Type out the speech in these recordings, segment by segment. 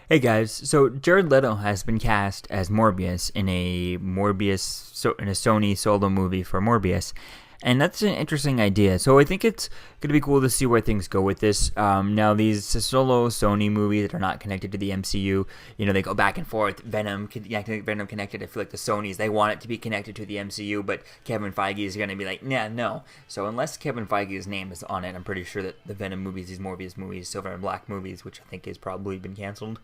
Hey guys, so Jared Leto has been cast as Morbius in a Sony solo movie for Morbius, and that's an interesting idea. So I think it's going to be cool to see where things go with this. Now these solo Sony movies that are not connected to the MCU, they go back and forth. Venom connected. I feel like the Sonys they want it to be connected to the MCU, but Kevin Feige is going to be like, nah, no. So unless Kevin Feige's name is on it, I'm pretty sure that the Venom movies, these Morbius movies, Silver and Black movies, which I think has probably been canceled.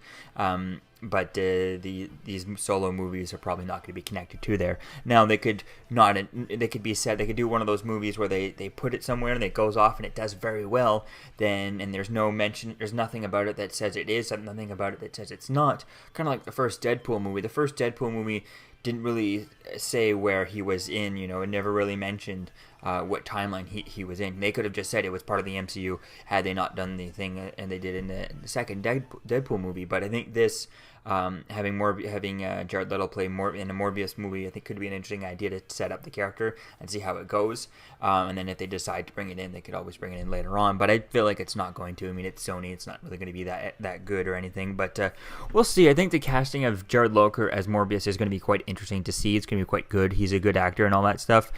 But these solo movies are probably not going to be connected to there. Now they could not. They could be said. They could do one of those movies where they put it somewhere and it goes off and it does very well. And there's no mention. There's nothing about it that says it is. Nothing about it that says it's not. Kind of like the first Deadpool movie. The first Deadpool movie didn't really say where he was in. It never really mentioned what timeline he was in. They could have just said it was part of the MCU had they not done the thing and they did in the second Deadpool movie. But I think this having Jared Leto play more in a Morbius movie, I think could be an interesting idea to set up the character and see how it goes. And then if they decide to bring it in, they could always bring it in later on. But I feel like it's not going to. I mean, it's Sony. It's not really going to be that good or anything. But we'll see. I think the casting of Jared Leto as Morbius is going to be quite interesting to see. It's going to be quite good. He's a good actor and all that stuff.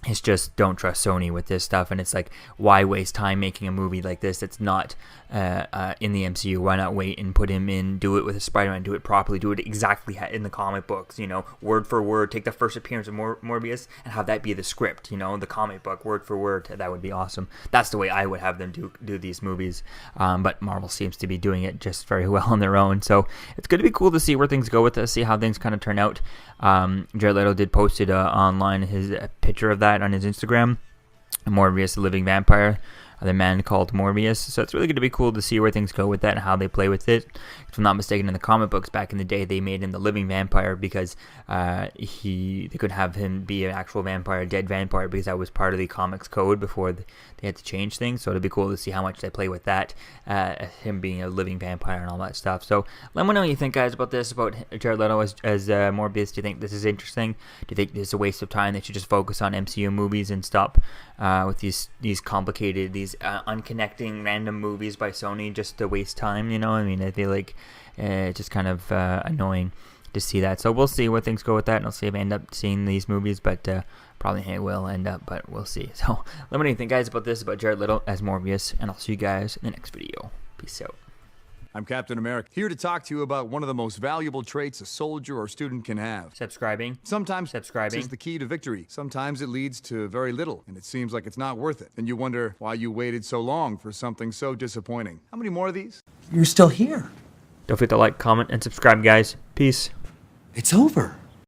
It's just don't trust Sony with this stuff, and it's like, why waste time making a movie like this that's not in the MCU? Why not wait and put him in, do it with a Spider-Man, do it properly, do it exactly in the comic books, word for word, take the first appearance of Morbius and have that be the script, the comic book, word for word. That would be awesome. That's the way I would have them do these movies, but Marvel seems to be doing it just very well on their own, so it's going to be cool to see where things go with this, see how things kind of turn out. Jared Leto did post it online, his picture of that on his Instagram. Morbius, the living vampire, the man called Morbius. So it's really going to be cool to see where things go with that and how they play with it. If I'm not mistaken, in the comic books back in the day, they made him the living vampire because they could have him be an actual vampire, a dead vampire, because that was part of the comics code before they had to change things. So it'll be cool to see how much they play with that, him being a living vampire and all that stuff. So let me know what you think, guys, about this, about Jared Leto as Morbius. Do you think this is interesting? Do you think this is a waste of time? They should just focus on MCU movies and stop with these complicated, these unconnecting random movies by Sony just to waste time, I mean, I feel like it's just kind of annoying to see that. So we'll see where things go with that, and I'll see if I end up seeing these movies, but probably I will end up, but we'll see. So let me know what you think, guys, about this, about Jared Leto as Morbius, and I'll see you guys in the next video. Peace out. I'm Captain America, here to talk to you about one of the most valuable traits a soldier or student can have. Sometimes Subscribing is the key to victory. Sometimes it leads to very little, and it seems like it's not worth it. And you wonder why you waited so long for something so disappointing. How many more of these? You're still here. Don't forget to like, comment, and subscribe, guys. Peace. It's over.